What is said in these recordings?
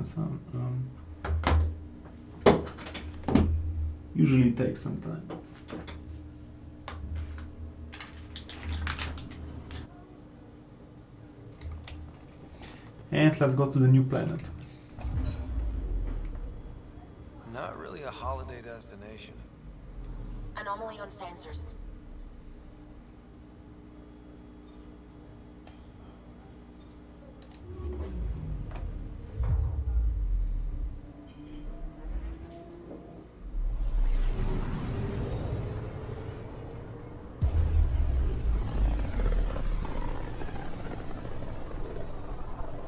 sense, huh? Usually takes some time. And let's go to the new planet. Not really a holiday destination. Anomaly on sensors.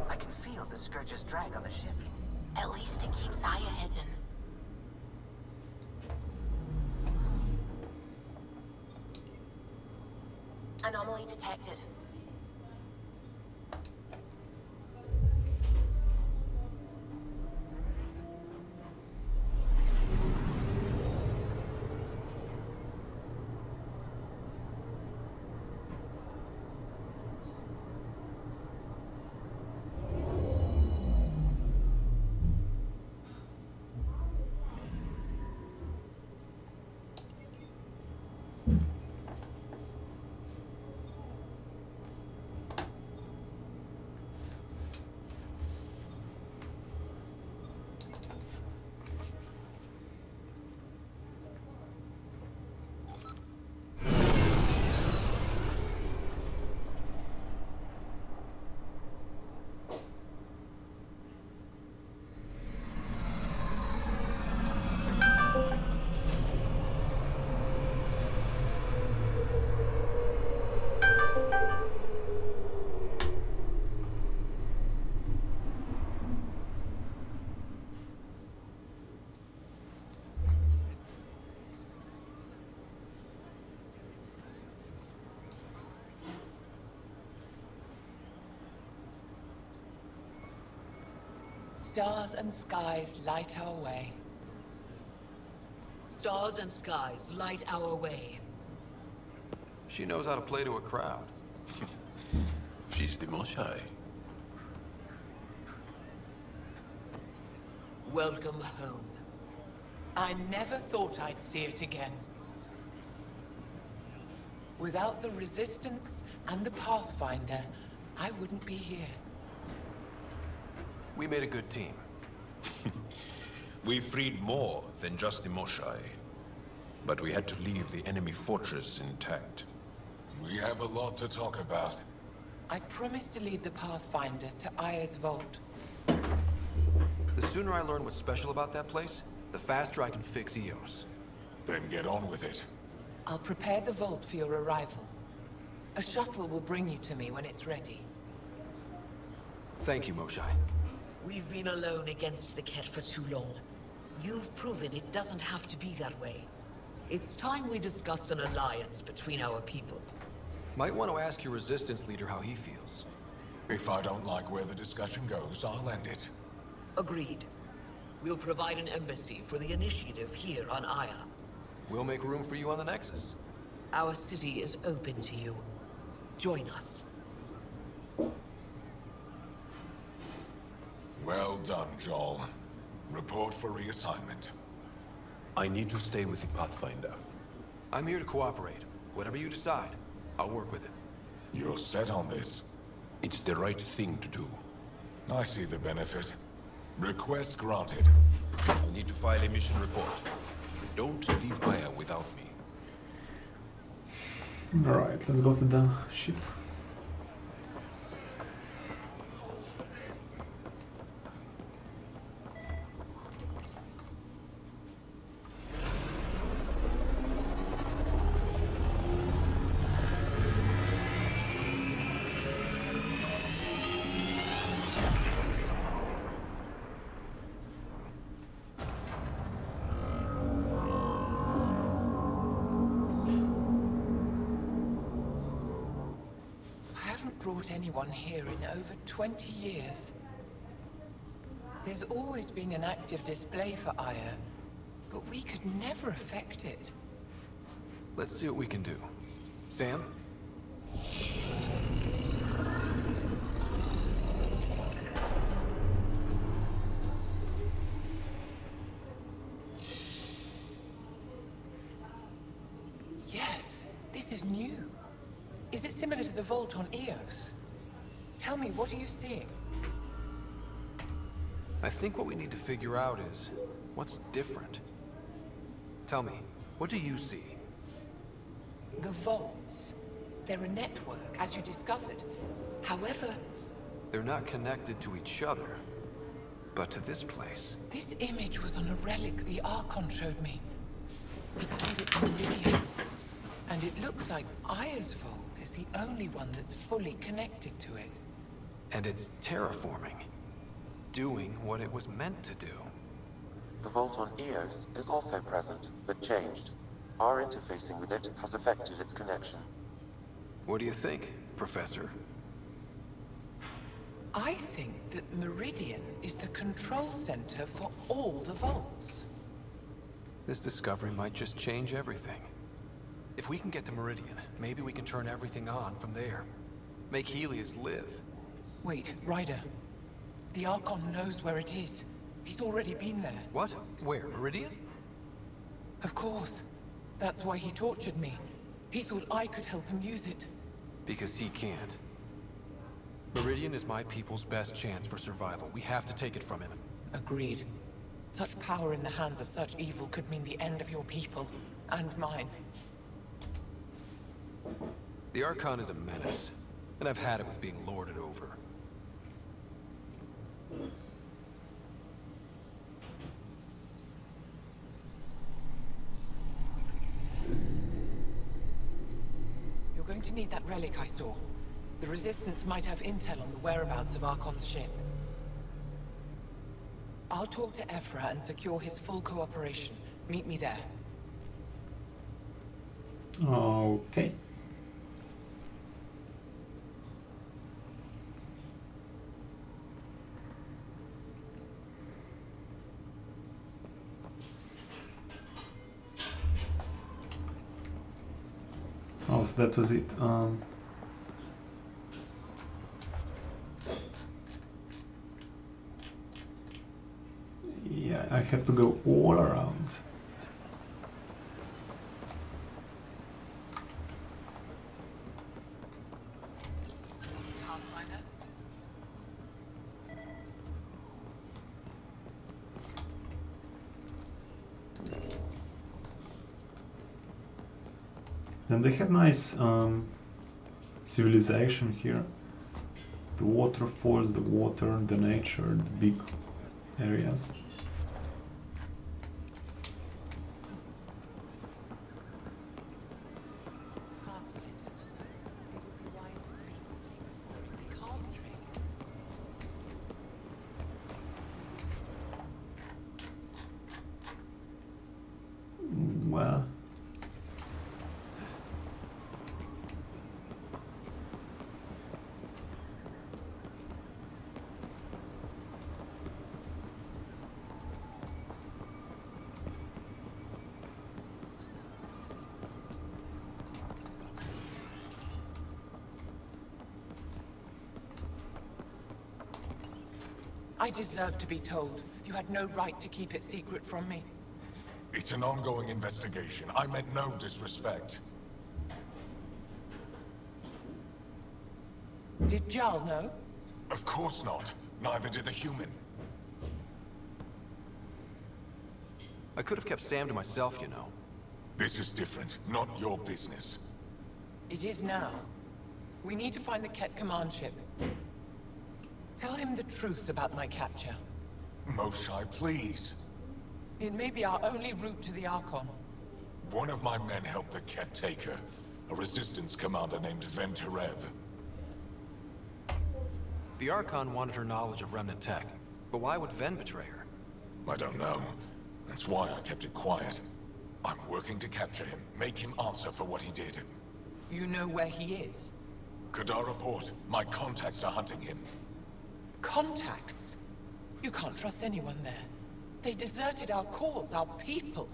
I can feel the Scourge's drag on the ship. At least it keeps Aya hidden. Anomaly detected. Stars and skies light our way. Stars and skies light our way. She knows how to play to a crowd. She's the Moshai. Welcome home. I never thought I'd see it again. Without the Resistance and the Pathfinder, I wouldn't be here. We made a good team. We freed more than just the Moshai. But we had to leave the enemy fortress intact. We have a lot to talk about. I promised to lead the Pathfinder to Aya's vault. The sooner I learn what's special about that place, the faster I can fix Eos. Then get on with it. I'll prepare the vault for your arrival. A shuttle will bring you to me when it's ready. Thank you, Moshai. We've been alone against the Ket for too long. You've proven it doesn't have to be that way. It's time we discussed an alliance between our people. Might want to ask your Resistance leader how he feels. If I don't like where the discussion goes, I'll end it. Agreed. We'll provide an embassy for the initiative here on Aya. We'll make room for you on the Nexus. Our city is open to you. Join us. Well done, Joel. Report for reassignment. I need to stay with the Pathfinder. I'm here to cooperate. Whatever you decide, I'll work with it. You're set on this? It's the right thing to do. I see the benefit. Request granted. I need to file a mission report. Don't leave Aya without me. Alright, let's go to the ship. Brought anyone here in over 20 years. There's always been an active display for Aya, but we could never affect it. Let's see what we can do. Sam? the vault on Eos. Tell me, what are you seeing? I think what we need to figure out is what's different. Tell me, what do you see? The vaults. They're a network, as you discovered. However, They're not connected to each other, but to this place. this image was on a relic the Archon showed me. He called it Meridian. And it looks like Aya's vault is the only one that's fully connected to it. And it's terraforming. Doing what it was meant to do. The vault on Eos is also present, but changed. Our interfacing with it has affected its connection. What do you think, Professor? I think that Meridian is the control center for all the vaults. This discovery might just change everything. If we can get to Meridian, maybe we can turn everything on from there. Make Helios live. Wait, Ryder. The Archon knows where it is. He's already been there. What? Where? Meridian? Of course. That's why he tortured me. He thought I could help him use it. Because he can't. Meridian is my people's best chance for survival. We have to take it from him. Agreed. Such power in the hands of such evil could mean the end of your people, and mine. The Archon is a menace, and I've had it with being lorded over. You're going to need that relic I saw. The Resistance might have intel on the whereabouts of Archon's ship. I'll talk to Ephra and secure his full cooperation. Meet me there. Okay. Oh, so that was it. Yeah, I have to go all around. Then they have nice civilization here. The waterfalls, the water, the nature, the big areas. Well, I deserve to be told. You had no right to keep it secret from me. It's an ongoing investigation. I meant no disrespect. Did Jal know? Of course not. Neither did the human. I could have kept Sam to myself, you know. This is different. Not your business. It is now. We need to find the Ket command ship. Tell him the truth about my capture. Moshai, please. It may be our only route to the Archon. One of my men helped the Ket take her. A resistance commander named Venturev. The Archon wanted her knowledge of remnant tech, but why would Ven betray her? I don't know. That's why I kept it quiet. I'm working to capture him, make him answer for what he did. You know where he is? Kadar report. My contacts are hunting him. Contacts? You can't trust anyone there. They deserted our cause, our people.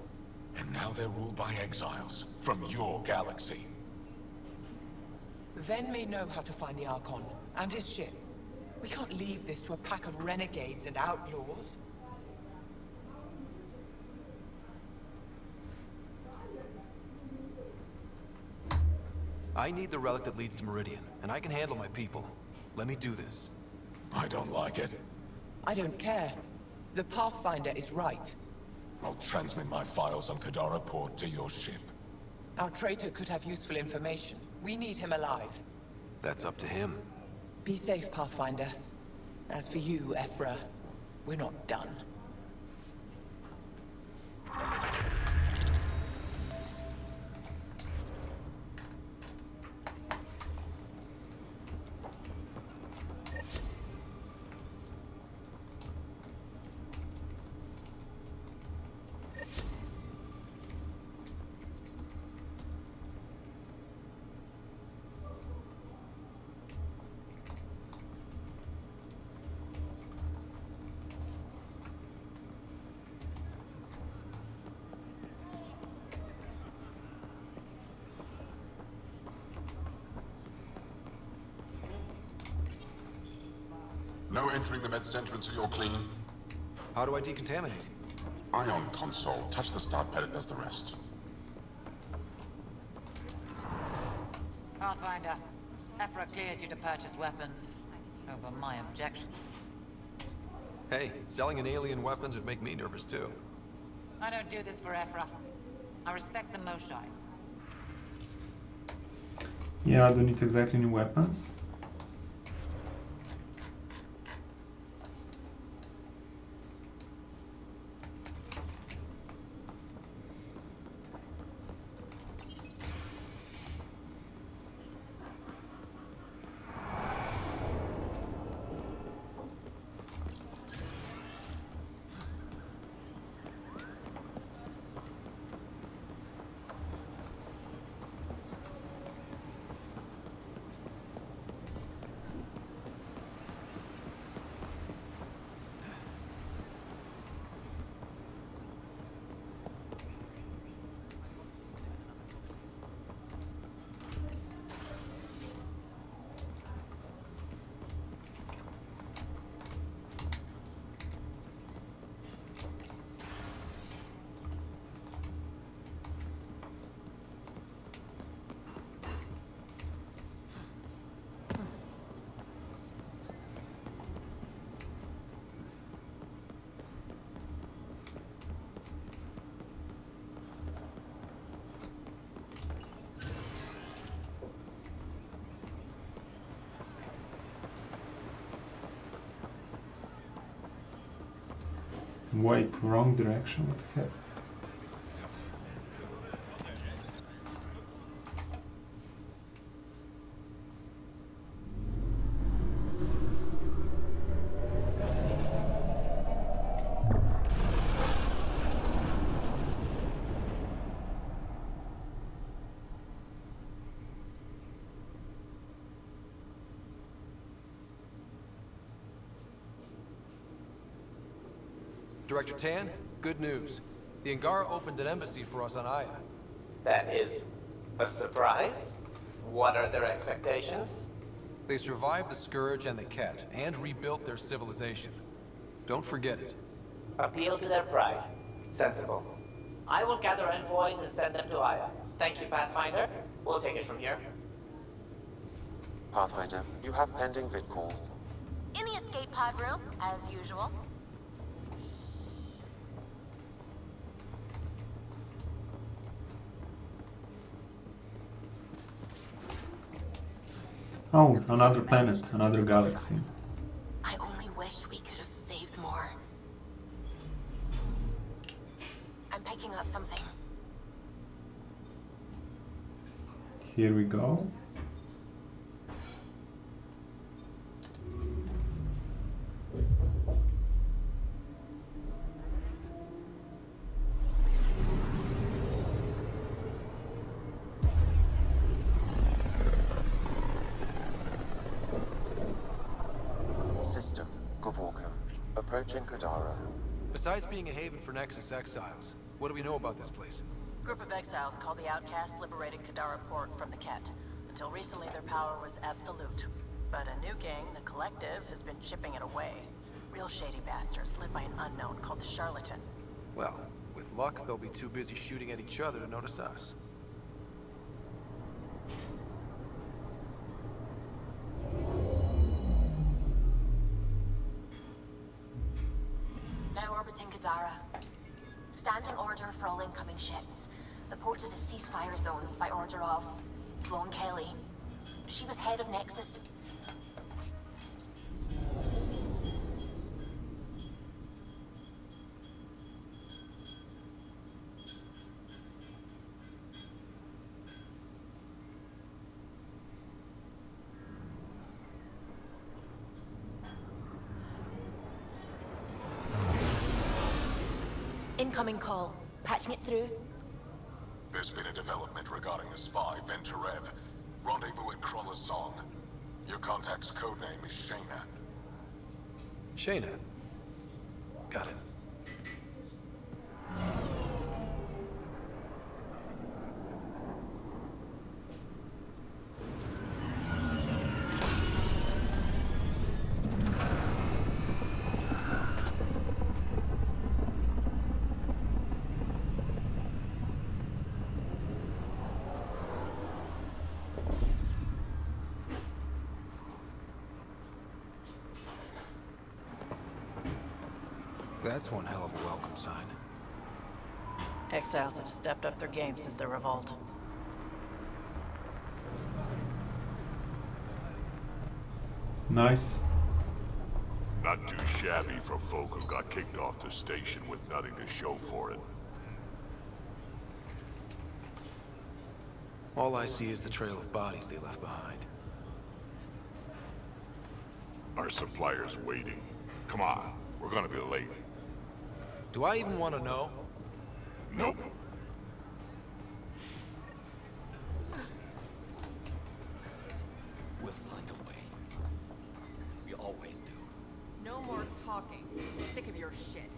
And now they're ruled by exiles from your galaxy. Ven may know how to find the Archon and his ship. We can't leave this to a pack of renegades and outlaws. I need the relic that leads to Meridian, and I can handle my people. Let me do this. I don't like it. I don't care. The Pathfinder is right. I'll transmit my files on Kadara port to your ship. Our traitor could have useful information. We need him alive. That's up to him. Be safe, Pathfinder. As for you, Ephra, we're not done. No entering the med center until you're clean. How do I decontaminate? Ion console. Touch the start pad, it does the rest. Pathfinder, Ephra cleared you to purchase weapons. Over my objections. Hey, selling an alien weapons would make me nervous too. I don't do this for Ephra. I respect the Moshai. Yeah, I don't need exactly new weapons. Wait, wrong direction, what the heck? Director Tan, good news. The Angara opened an embassy for us on Aya. That is a surprise? What are their expectations? They survived the Scourge and the Ket, and rebuilt their civilization. Don't forget it. Appeal to their pride. Sensible. I will gather envoys and send them to Aya. Thank you, Pathfinder. We'll take it from here. Pathfinder, you have pending vid calls. In the escape pod room, as usual. Oh, another planet, another galaxy. I only wish we could have saved more. I'm picking up something. Here we go. System, Gavorka. Approaching Kadara. Besides being a haven for Nexus exiles, what do we know about this place? Group of exiles called the Outcasts liberated Kadara Port from the Ket. Until recently, their power was absolute. But a new gang, the Collective, has been chipping it away. Real shady bastards led by an unknown called the Charlatan. Well, with luck, they'll be too busy shooting at each other to notice us. Now orbiting Kadara. Standing order for all incoming ships. The port is a ceasefire zone by order of Sloane Kelly. She was head of Nexus. Incoming call. Patching it through. There's been a development regarding the spy, Venturev. Rendezvous at Crawler's Song. Your contact's codename is Shayna. Shayna? Got it. That's one hell of a welcome sign. Exiles have stepped up their game since the revolt. Nice. Not too shabby for folk who got kicked off the station with nothing to show for it. All I see is the trail of bodies they left behind. Our supplier's waiting. Come on, we're gonna be late. Do I even want to know? Nope. We'll find a way. We always do. No more talking. Sick of your shit.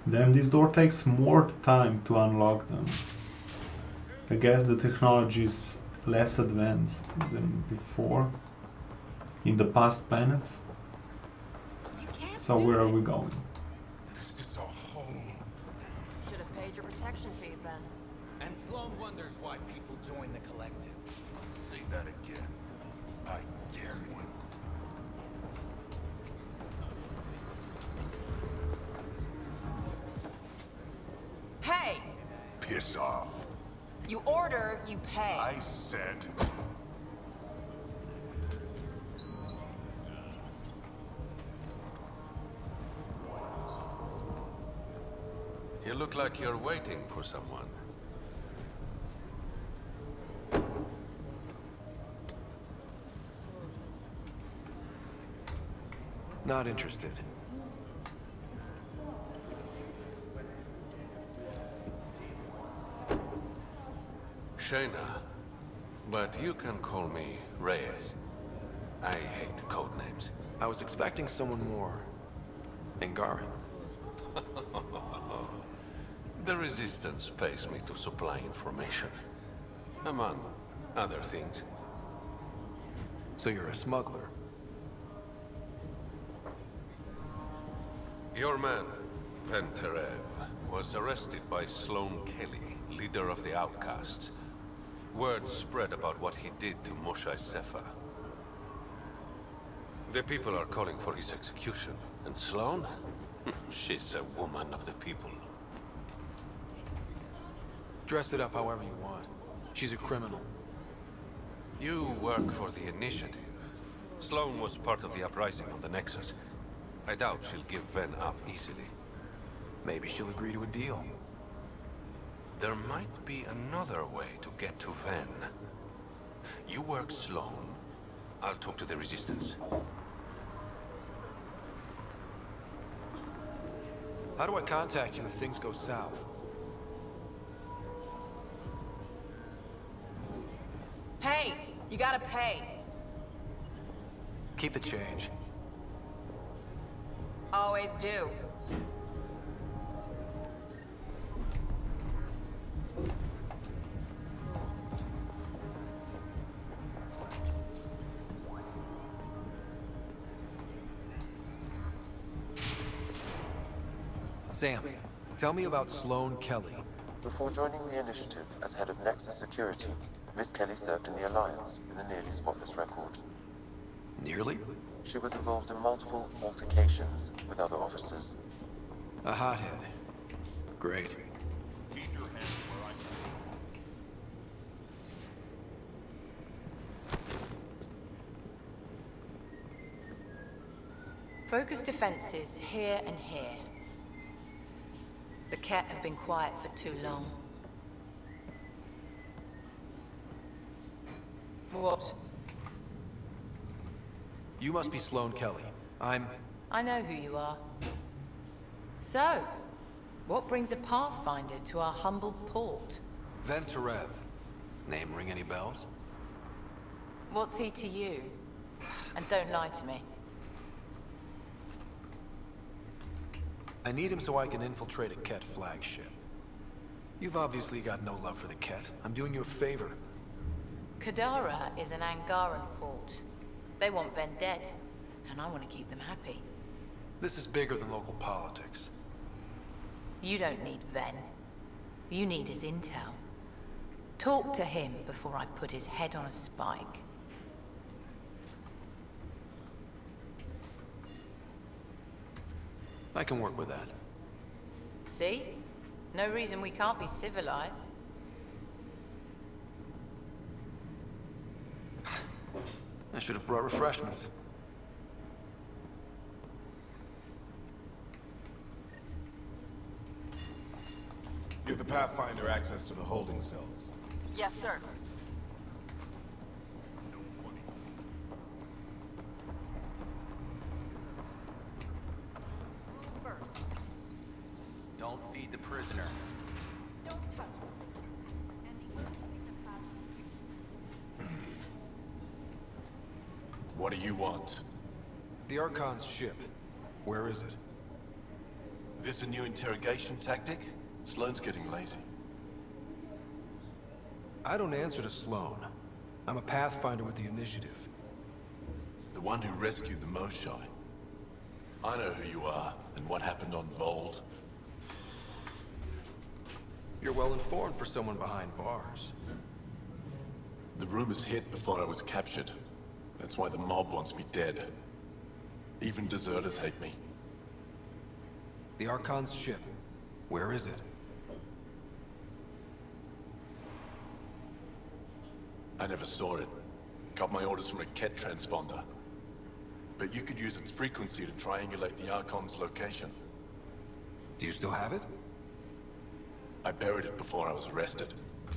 Damn, this door takes more time to unlock them. I guess the technology is less advanced than before in the past planets. So where are we going? This is our home. Should have paid your protection fees then. And Sloane wonders why people join the collective. Say that again. I dare you. Hey! Piss off. You order, you pay. I said... You look like you're waiting for someone. Not interested. Shayna, but you can call me Reyes. I hate code names. I was expecting someone more Angaran. The Resistance pays me to supply information, among other things. So you're a smuggler? Your man, Venturev, was arrested by Sloane Kelly, leader of the Outcasts. Word spread about what he did to Moshae Sefa. The people are calling for his execution. And Sloane? She's a woman of the people. Dress it up however you want. She's a criminal. You work for the Initiative. Sloane was part of the uprising on the Nexus. I doubt she'll give Ven up easily. Maybe she'll agree to a deal. There might be another way to get to Ven. You work Sloane. I'll talk to the Resistance. How do I contact you if things go south? Hey! You gotta pay. Keep the change. Always do. Sam, tell me about Sloane Kelly. Before joining the initiative as head of Nexus Security, Miss Kelly served in the Alliance with a nearly spotless record. Nearly? She was involved in multiple altercations with other officers. A hothead. Great. Keep your hands where I Focus defenses here and here. The Ket have been quiet for too long. What? You must be Sloane Kelly. I know who you are. So, what brings a Pathfinder to our humble port? Venturev. Name ring any bells? What's he to you? And don't lie to me. I need him so I can infiltrate a Ket flagship. You've obviously got no love for the Ket. I'm doing you a favor. Kadara is an Angaran port. They want Ven dead, and I want to keep them happy. This is bigger than local politics. You don't need Ven. You need his intel. Talk to him before I put his head on a spike. I can work with that. See? No reason we can't be civilized. I should have brought refreshments. Give the Pathfinder access to the holding cells. Yes, sir. Don't feed the prisoner. Don't touch them. What do you want? The Archon's ship. Where is it? This a new interrogation tactic? Sloane's getting lazy. I don't answer to Sloane. I'm a Pathfinder with the Initiative. The one who rescued the Moshai. I know who you are, and what happened on Vold. You're well informed for someone behind bars. The rumors hit before I was captured. That's why the mob wants me dead. Even deserters hate me. The Archon's ship. Where is it? I never saw it. Got my orders from a Ket transponder. But you could use its frequency to triangulate the Archon's location. Do you still have it? I buried it before I was arrested.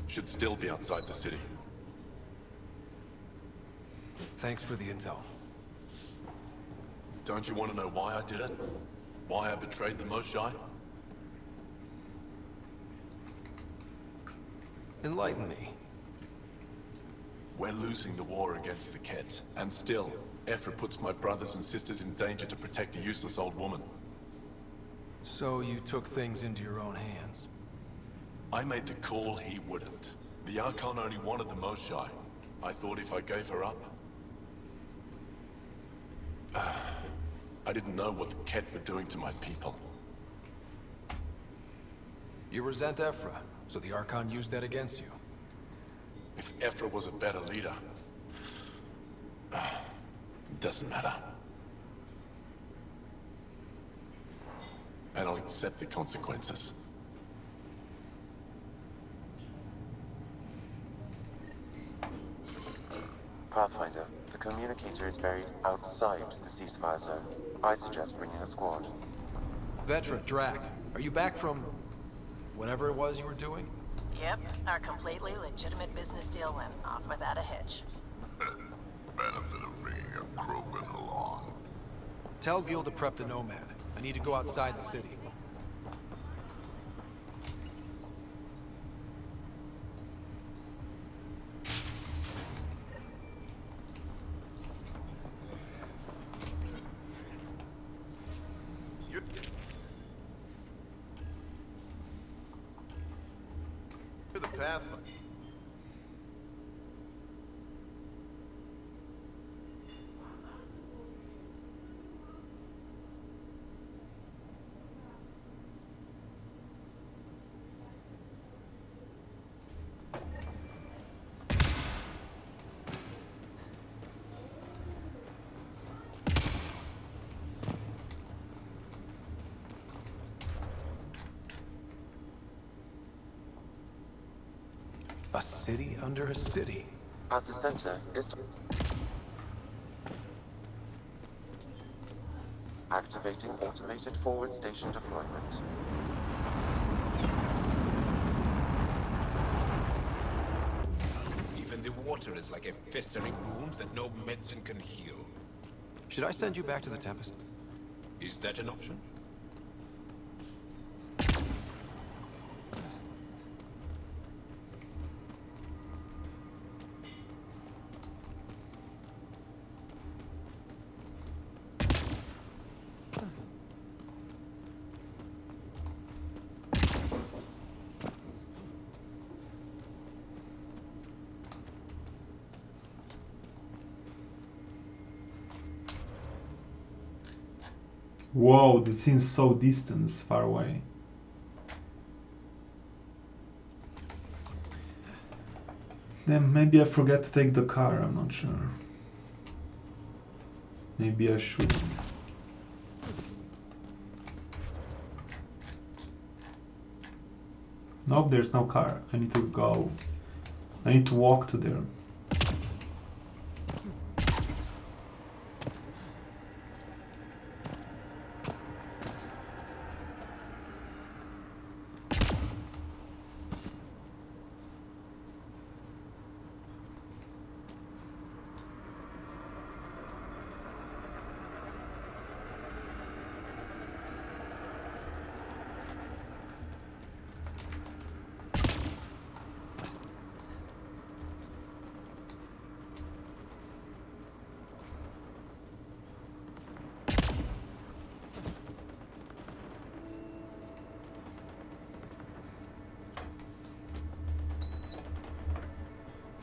Should still be outside the city. Thanks for the intel. Don't you want to know why I did it? Why I betrayed the Moshai? Enlighten me. We're losing the war against the Ket, and still, Ephra puts my brothers and sisters in danger to protect a useless old woman. So you took things into your own hands? I made the call he wouldn't. The Archon only wanted the Moshai. I thought if I gave her up... I didn't know what the Ket were doing to my people. You resent Ephra, so the Archon used that against you. If Ephra was a better leader... it doesn't matter. And I'll accept the consequences. Pathfinder, the communicator is buried outside the ceasefire zone. I suggest bringing a squad. Vetra, Drac, are you back from... whatever it was you were doing? Yep, our completely legitimate business deal went off without a hitch. Benefit of bringing a Krogan along. Tell Gil to prep the Nomad. I need to go outside the city. You're the Pathfinder. A city under a city. At the center is... Activating automated forward station deployment. Even the water is like a festering wound that no medicine can heal. Should I send you back to the Tempest? Is that an option? Whoa, that seems so distant, far away. Then maybe I forget to take the car, I'm not sure. Maybe I should. Nope, there's no car. I need to go. I need to walk to there.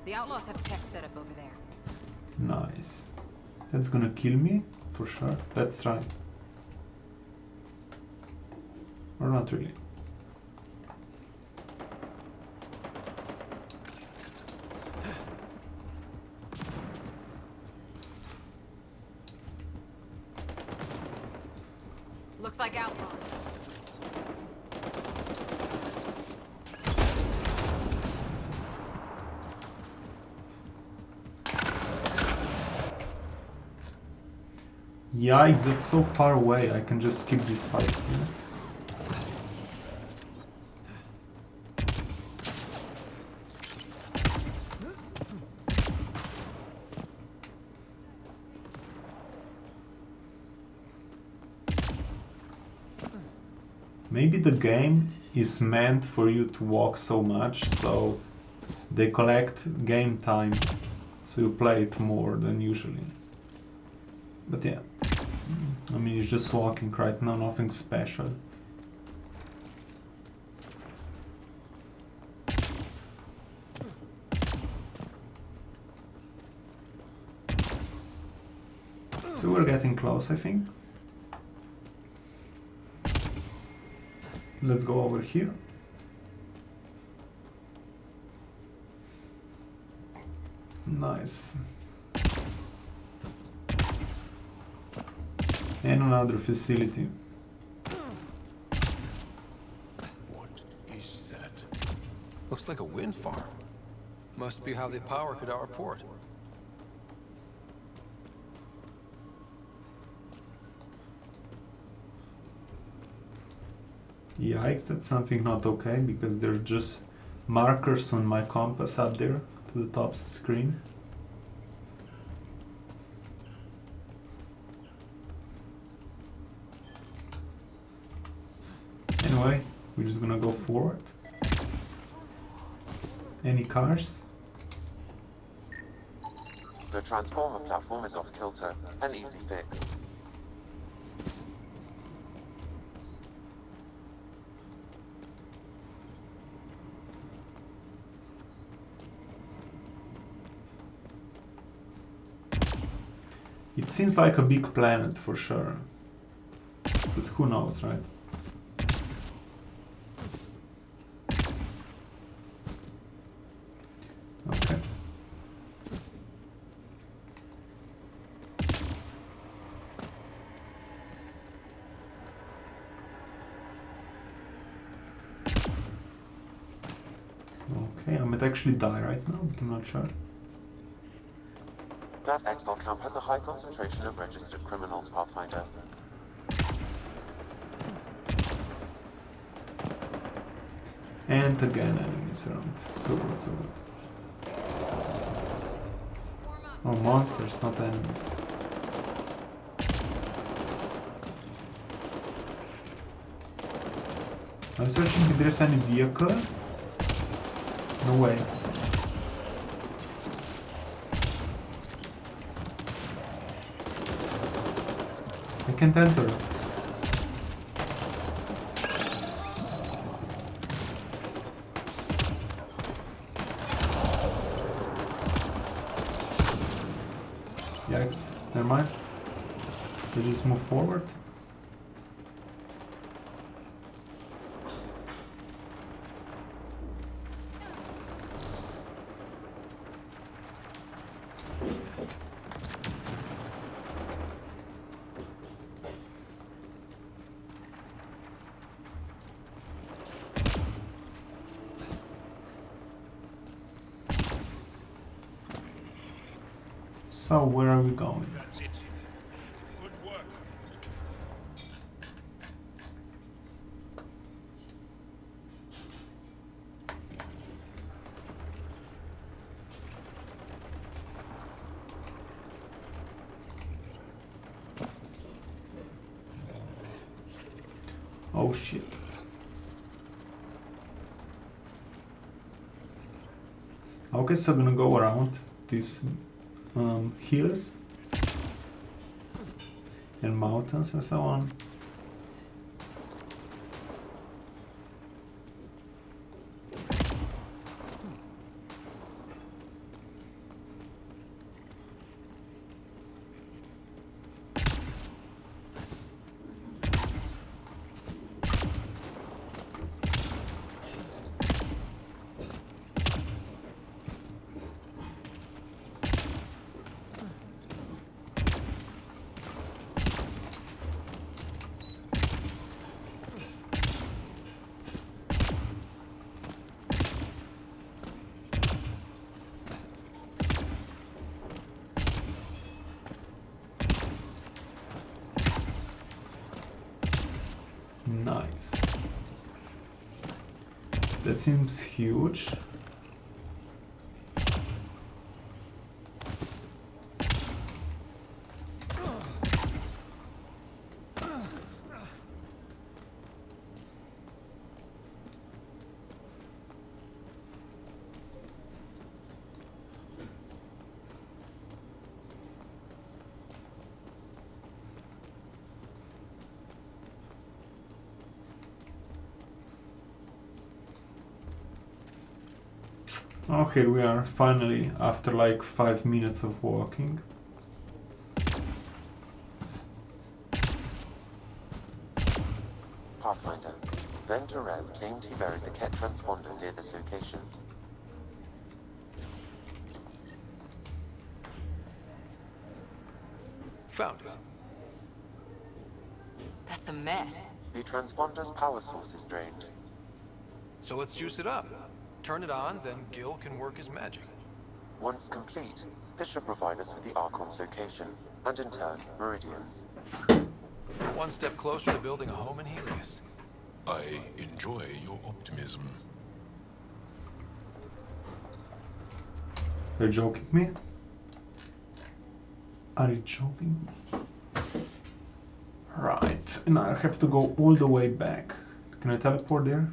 The outlaws have tech set up over there. Nice. That's gonna kill me, for sure. Let's try. Or not really. Looks like outlaws. Yikes, that's so far away. I can just skip this fight. Yeah? Maybe the game is meant for you to walk so much, so they collect game time, so you play it more than usually. But yeah, I mean, it's just walking right now, nothing special. So we're getting close, I think. Let's go over here. Nice. And another facility. What is that? Looks like a wind farm. Must be how they power Kadara Port. Yikes, that's something not okay, because there's just markers on my compass up there to the top screen. Anyway, we're just gonna go forward. Any cars? The transformer platform is off kilter. An easy fix. It seems like a big planet for sure. But who knows, right? Okay. Okay, I might actually die right now, but I'm not sure. That exile camp has a high concentration of registered criminals, Pathfinder. And again, enemies around. So good, so good. Oh, monsters, not enemies. I'm searching if there's any vehicle. No way. I can't enter. Yikes, never mind. Let's just move forward. So, where are we going? That's it. Good work. Oh shit. Okay, so I'm gonna go around these hills and mountains and so on. Nice. That seems huge. Okay, we are finally after like 5 minutes of walking. Pathfinder, Venturev claimed he buried the Ket transponder near this location. Found it. That's a mess. The transponder's power source is drained. So let's juice it up. Turn it on, then Gil can work his magic. Once complete, this should provide us with the Archon's location, and in turn, Meridian's. One step closer to building a home in Helios. I enjoy your optimism. Are you joking me? Are you joking me? Right, and I have to go all the way back. Can I teleport there?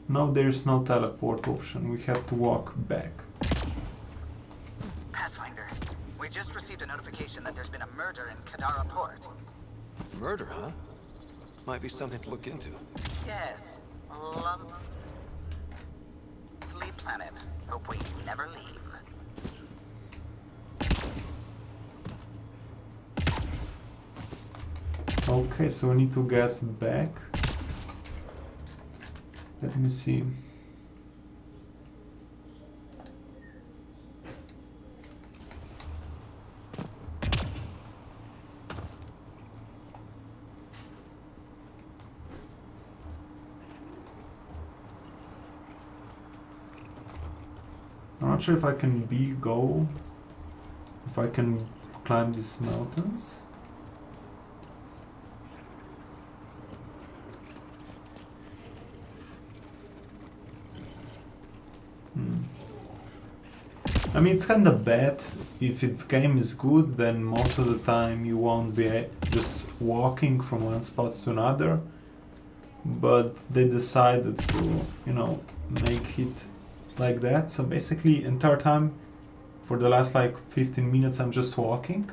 No, there's no teleport option. We have to walk back. Pathfinder, we just received a notification that there's been a murder in Kadara Port. Murder, huh? Might be something to look into. Yes, lovely planet. Hope we never leave. Okay, so we need to get back. Let me see. I'm not sure if I can if I can climb these mountains. I mean, it's kinda bad. If its game is good, then most of the time you won't be just walking from one spot to another. But they decided to, you know, make it like that. So basically, entire time, for the last like 15 minutes, I'm just walking.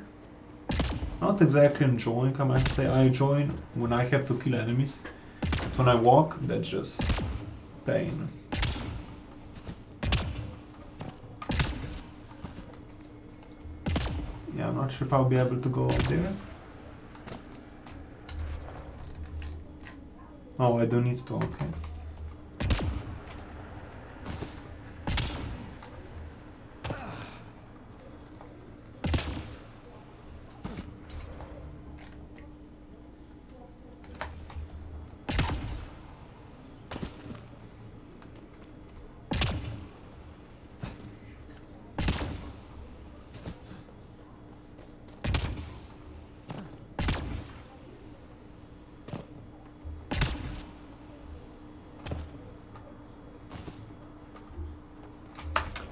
Not exactly enjoying, I might say. I enjoy when I have to kill enemies. But when I walk, that's just pain. Yeah, I'm not sure if I'll be able to go up there. Oh, I don't need to, okay.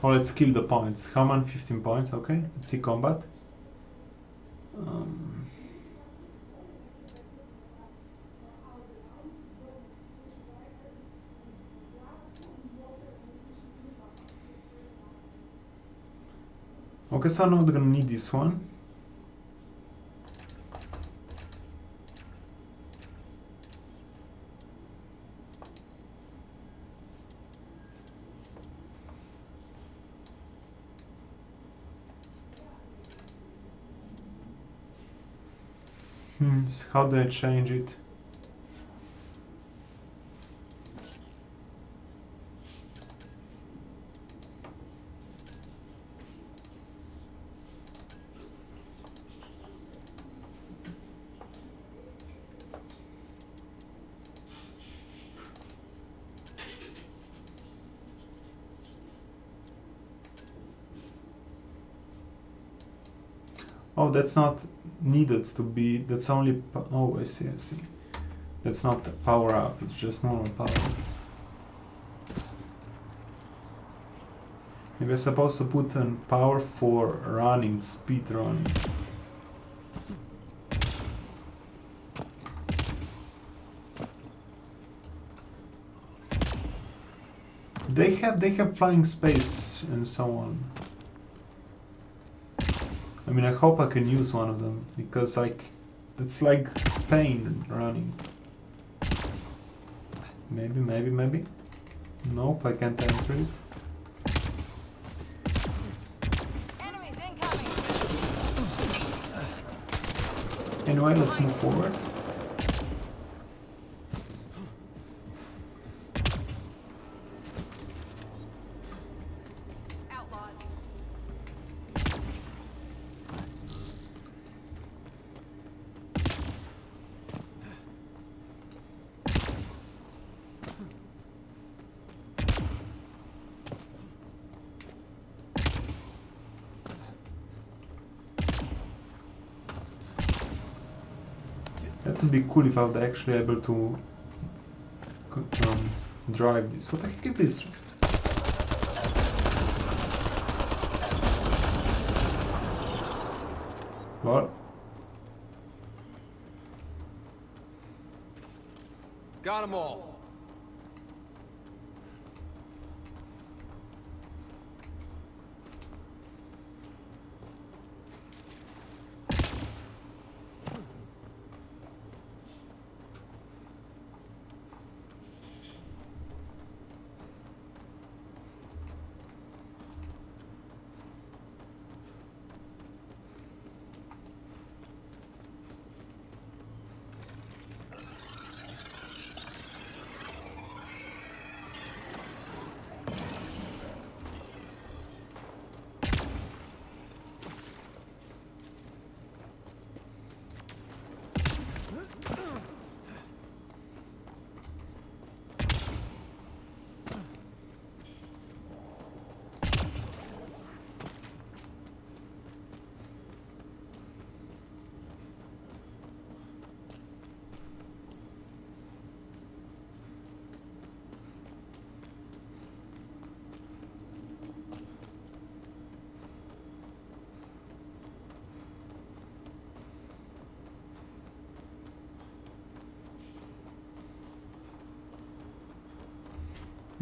Oh, let's kill the points. How many? 15 points, okay. Let's see combat. Okay, so I'm not gonna need this one. How do I change it? Oh, that's not needed to be, that's only, oh, I see. That's not the power up, it's just normal power. Maybe I'm supposed to put in power for running, speed running. They have flying space and so on. I mean, I hope I can use one of them, because like, it's like pain running. Maybe. Nope, I can't enter it. Enemies incoming. Anyway, let's move forward. That would be cool if I was actually able to drive this. What the heck is this? What? Got them all.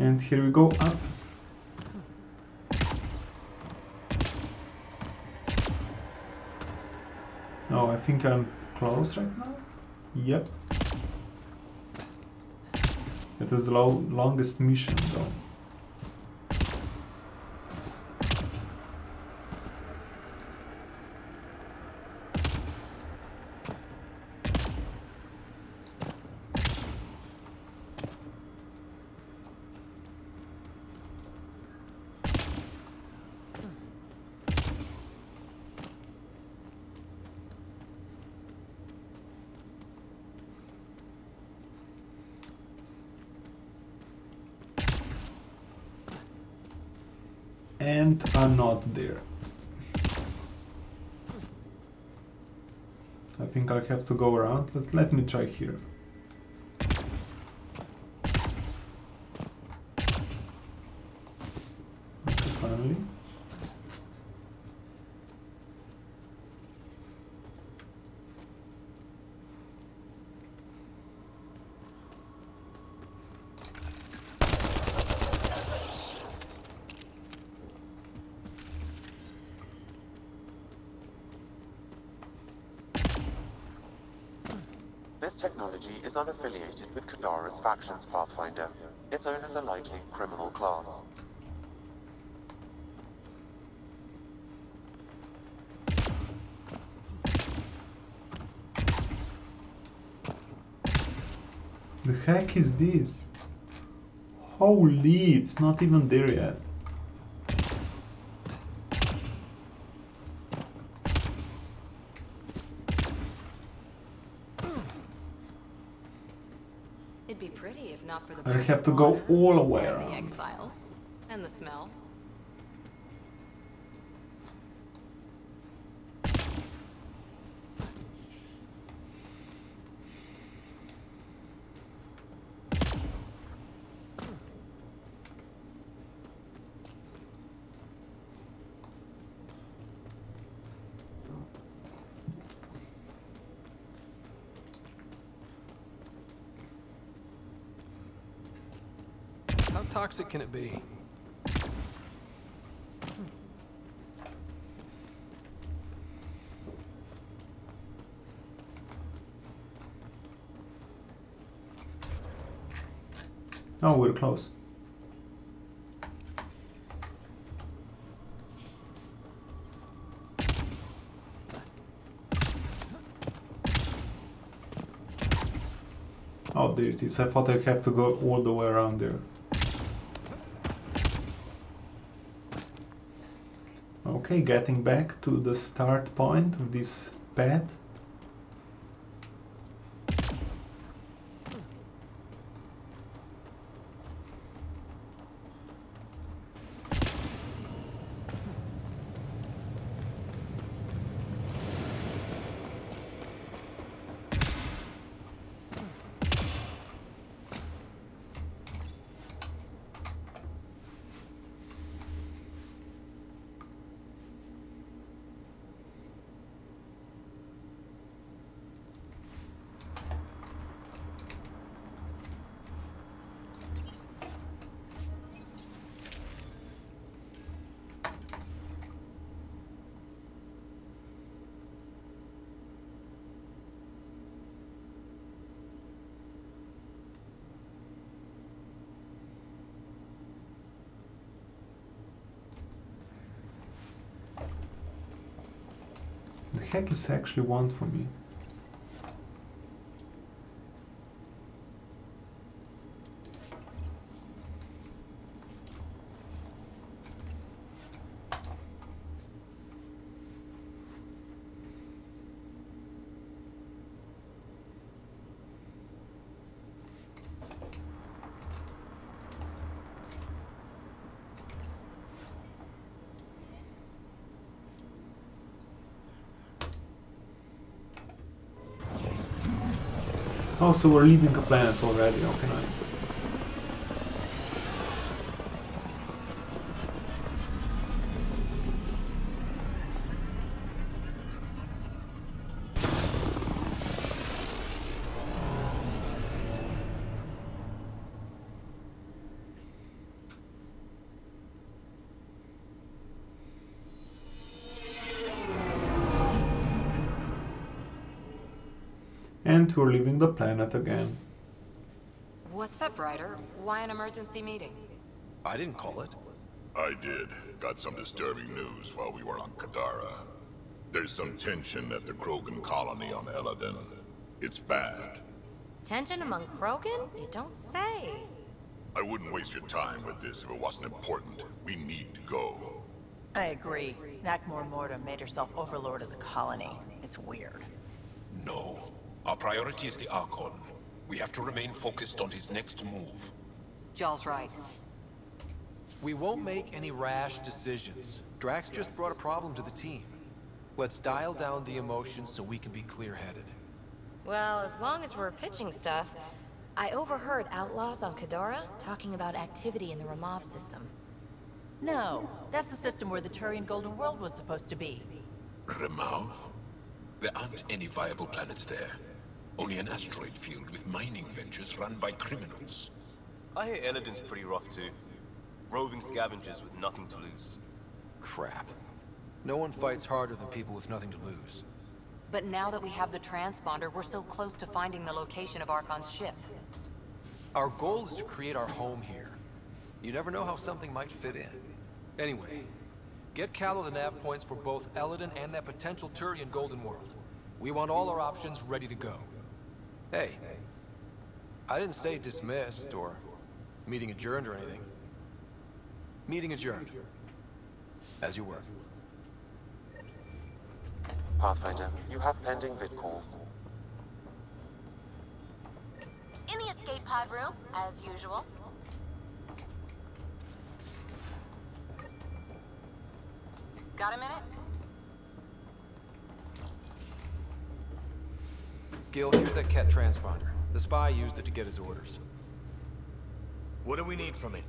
And here we go up. Oh, I think I'm close right now. Yep. It is the longest mission though. And I'm not there. I think I have to go around. Let me try here. Okay, finally. This technology is unaffiliated with Kadara's factions, Pathfinder. Its owners are likely criminal class. The heck is this? Holy, it's not even there yet. It'd be pretty if not for the I have to go all the way around. The exiles and the smell. How toxic can it be? Oh, we're close. Oh, there it is. I thought I have to go all the way around there. Okay, getting back to the start point of this path. The heck is actually want from me? Oh, so we're leaving a planet already. Okay, nice. And we're leaving the planet again. What's up, Ryder? Why an emergency meeting? I didn't call it. I did. Got some disturbing news while we were on Kadara. There's some tension at the Krogan colony on Eladin. It's bad. Tension among Krogan? You don't say. I wouldn't waste your time with this if it wasn't important. We need to go. I agree. Nakmor Morta made herself overlord of the colony. It's weird. No. Our priority is the Archon. We have to remain focused on his next move. Jall's right. We won't make any rash decisions. Drax just brought a problem to the team. Let's dial down the emotions so we can be clear-headed. Well, as long as we're pitching stuff, I overheard outlaws on Kadara talking about activity in the Ramov system. No, that's the system where the Turian Golden World was supposed to be. Ramov? There aren't any viable planets there. Only an asteroid field with mining ventures run by criminals. I hear Eladin's pretty rough too. Roving scavengers with nothing to lose. Crap. No one fights harder than people with nothing to lose. But now that we have the transponder, we're so close to finding the location of Archon's ship. Our goal is to create our home here. You never know how something might fit in. Anyway, get Callow the nav points for both Eladin and that potential Turian Golden World. We want all our options ready to go. Hey, I didn't say dismissed or meeting adjourned or anything. Meeting adjourned. As you were. Pathfinder, you have pending vid calls. In the escape pod room, as usual. Got a minute? Gil, here's that Ket transponder. The spy used it to get his orders. What do we need from it?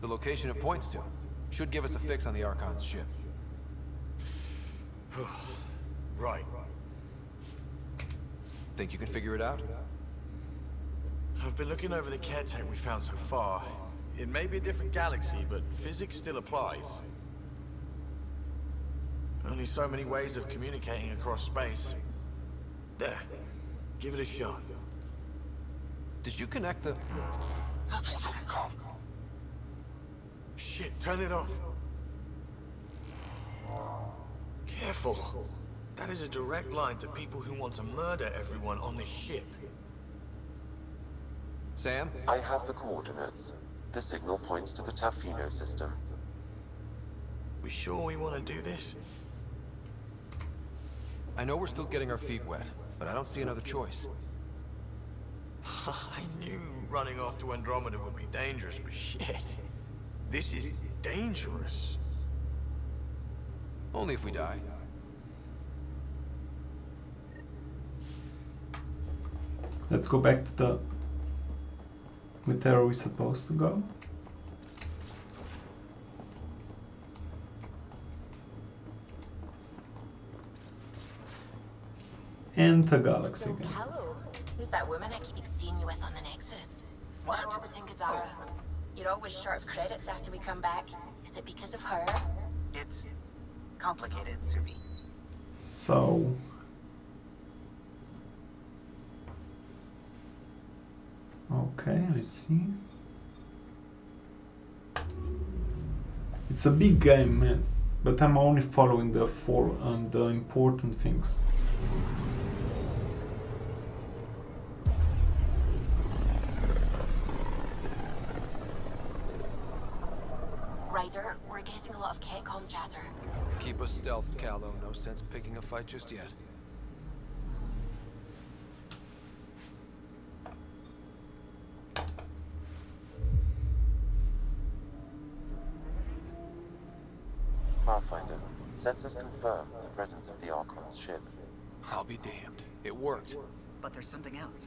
The location it points to should give us a fix on the Archon's ship. Right. Think you can figure it out? I've been looking over the care tech we found so far. It may be a different galaxy, but physics still applies. Only so many ways of communicating across space. There. Give it a shot. Did you connect the... Shit, turn it off. Careful. That is a direct line to people who want to murder everyone on this ship. Sam? I have the coordinates. The signal points to the Tafino system. We sure we want to do this? I know we're still getting our feet wet, but I don't see another choice. I knew running off to Andromeda would be dangerous, but shit. This is dangerous. Only if we die. Let's go back to the... Where are we supposed to go? And the galaxy again. Callow, who's that woman I keep seeing you with on the Nexus? What? Orbiting Kadara. You're always short of credits after we come back. Is it because of her? It's complicated, Subi. So... Okay, I see. It's a big game, man. But I'm only following the important things. Ryder, we're getting a lot of Ketcom chatter. Keep us stealth, Callow. No sense picking a fight just yet. Pathfinder, sensors confirm the presence of the Archon's ship. I'll be damned. It worked. But there's something else.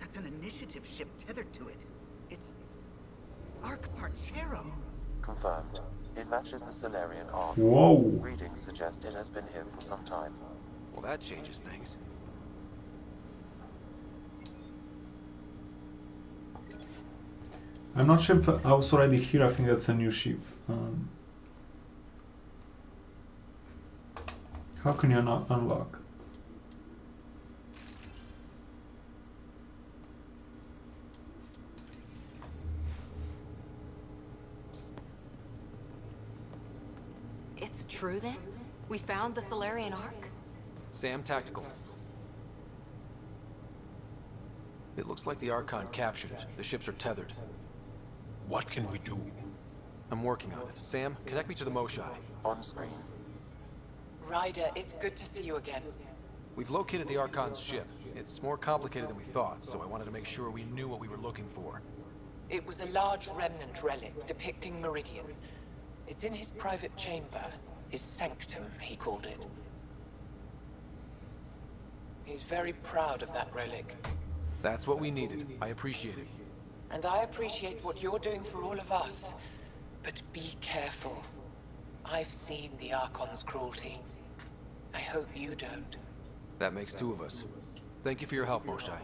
That's an initiative ship tethered to it. It's... Arc Parchero. Confirmed. It matches the Solarian Arc. Whoa! Readings suggest it has been here for some time. Well, that changes things. I'm not sure if I was already here. I think that's a new ship. How can you not unlock? through then? We found the Solarian Ark? Sam, tactical. It looks like the Archon captured it. The ships are tethered. What can we do? I'm working on it. Sam, connect me to the Moshai. On screen. Ryder, it's good to see you again. We've located the Archon's ship. It's more complicated than we thought, so I wanted to make sure we knew what we were looking for. It was a large remnant relic depicting Meridian. It's in his private chamber. His sanctum, he called it. He's very proud of that relic. That's what we needed. I appreciate it. And I appreciate what you're doing for all of us. But be careful. I've seen the Archon's cruelty. I hope you don't. That makes two of us. Thank you for your help, Moshai.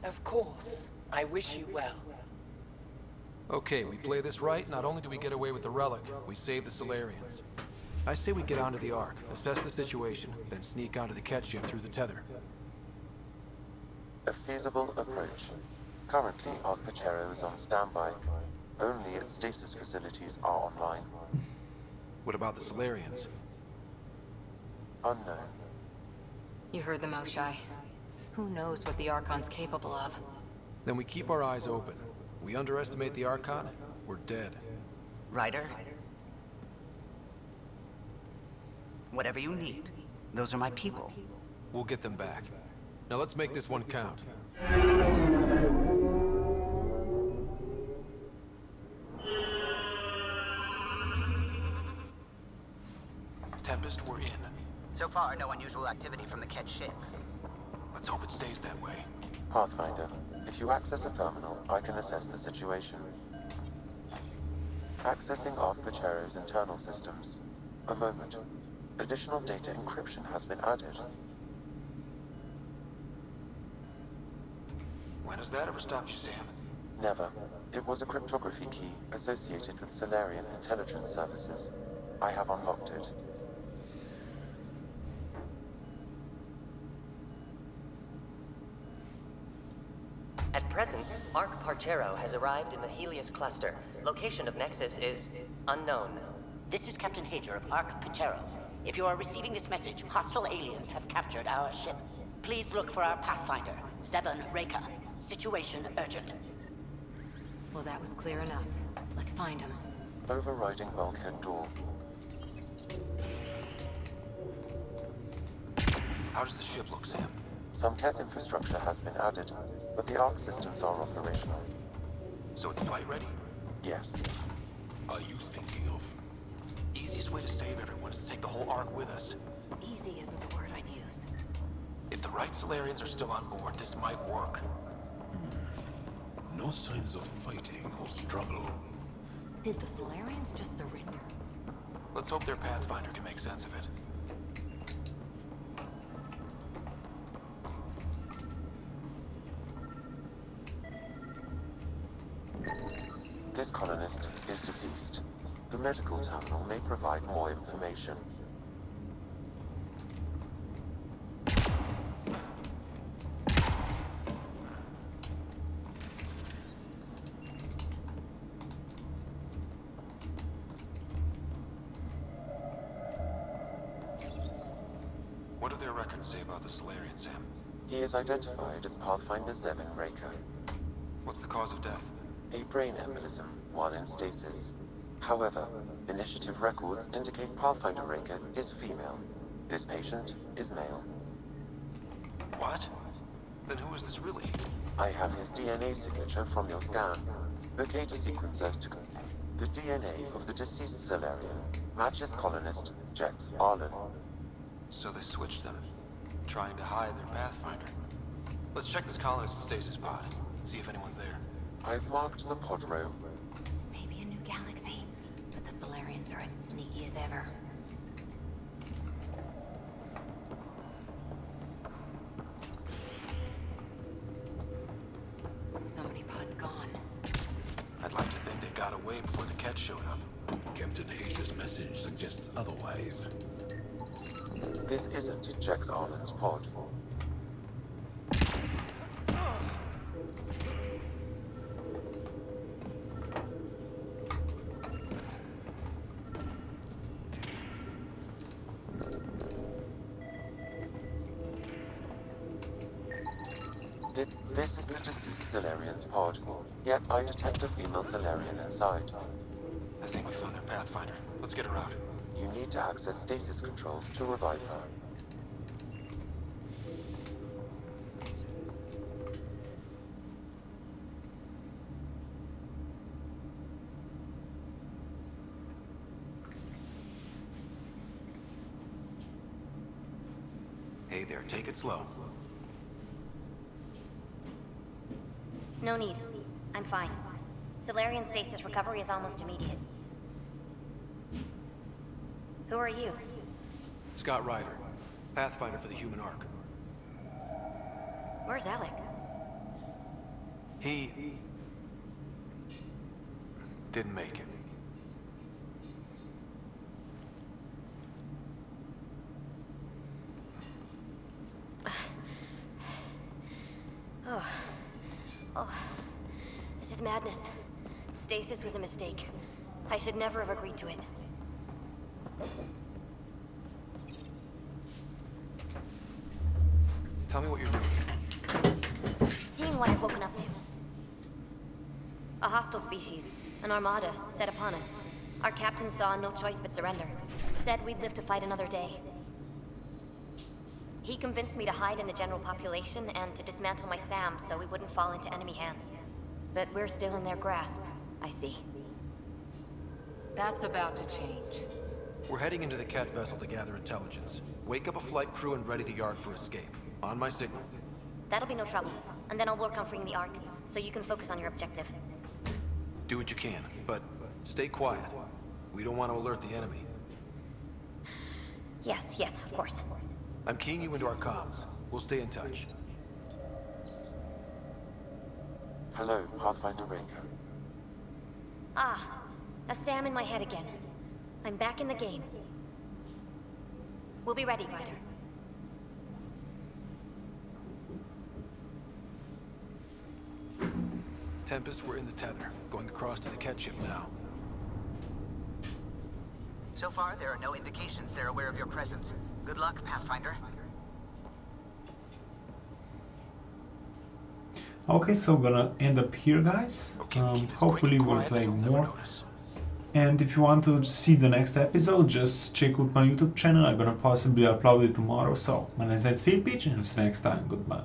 Of course. I wish you well. Okay, we play this right, not only do we get away with the relic, we save the Solarians. I say we get onto the Ark, assess the situation, then sneak onto the Ket ship through the tether. A feasible approach. Currently, Ark Pachero is on standby. Only its stasis facilities are online. What about the Solarians? Unknown. You heard the Moshai. Who knows what the Archon's capable of? Then we keep our eyes open. We underestimate the Archon, we're dead. Ryder? Whatever you need. Those are my people. We'll get them back. Now let's make this one count. Tempest, we're in. So far, no unusual activity from the Ket ship. Let's hope it stays that way. Pathfinder, if you access a terminal, I can assess the situation. Accessing Ark Pachero's internal systems. A moment. Additional data encryption has been added. When has that ever stopped you, Sam? Never. It was a cryptography key associated with Solarian intelligence services. I have unlocked it. At present, Ark Pachero has arrived in the Helios cluster. Location of Nexus is unknown. This is Captain Hager of Ark Pachero. If you are receiving this message, hostile aliens have captured our ship. Please look for our Pathfinder, 7 Reka. Situation urgent. Well, that was clear enough. Let's find him. Overriding bulkhead door. How does the ship look, Sam? Some Ket infrastructure has been added, but the Ark systems are operational. So it's fight ready? Yes. Are you thinking of? Easiest way to save everyone is to take the whole Ark with us. Easy isn't the word I'd use. If the right Solarians are still on board, this might work. No signs of fighting or struggle. Did the Solarians just surrender? Let's hope their Pathfinder can make sense of it. This colonist is deceased. The medical terminal may provide more information. What do their records say about the Solarian, Sam? He is identified as Pathfinder 7 Reka. What's the cause of death? A brain embolism while in stasis. However, initiative records indicate Pathfinder Reka is female. This patient is male. What? Then who is this really? I have his DNA signature from your scan. Locate a sequencer to... The DNA of the deceased Solarian matches colonist Jex Arlen. So they switched them, trying to hide their Pathfinder. Let's check this colonist's stasis pod, see if anyone's there. I've marked the pod row. Maybe a new galaxy, but the Solarians are as sneaky as ever. So many pods gone. I'd like to think they got away before the Ket showed up. Captain Hager's message suggests otherwise. This isn't Jex Arlen's pod. This is the deceased Solarian's pod, yet I detect a female Solarian inside. I think we found their Pathfinder. Let's get her out. You need to access stasis controls to revive her. Hey there, take it slow. No need. I'm fine. Solarian stasis recovery is almost immediate. Who are you? Scott Ryder, Pathfinder for the Human Ark. Where's Alec? He didn't make it. Oh, this is madness. Stasis was a mistake. I should never have agreed to it. Tell me what you're doing. Seeing what I've woken up to. A hostile species, an armada, set upon us. Our captain saw no choice but surrender. Said we'd live to fight another day. He convinced me to hide in the general population and to dismantle my SAM so we wouldn't fall into enemy hands. But we're still in their grasp, I see. That's about to change. We're heading into the Cat vessel to gather intelligence. Wake up a flight crew and ready the yard for escape. On my signal. That'll be no trouble. And then I'll work on freeing the Ark, so you can focus on your objective. Do what you can, but stay quiet. We don't want to alert the enemy. Yes, of course. I'm keying you into our comms. We'll stay in touch. Hello, Pathfinder Raker. Ah, a SAM in my head again. I'm back in the game. We'll be ready, Ryder. Tempest, we're in the tether. Going across to the Cat ship now. So far, there are no indications they're aware of your presence. Good luck, Pathfinder. Okay, so we're gonna end up here, guys. Hopefully we'll play more. And if you want to see the next episode, just check out my YouTube channel. I'm gonna possibly upload it tomorrow. So, my name is Nejc Filipič, and see you next time. Goodbye.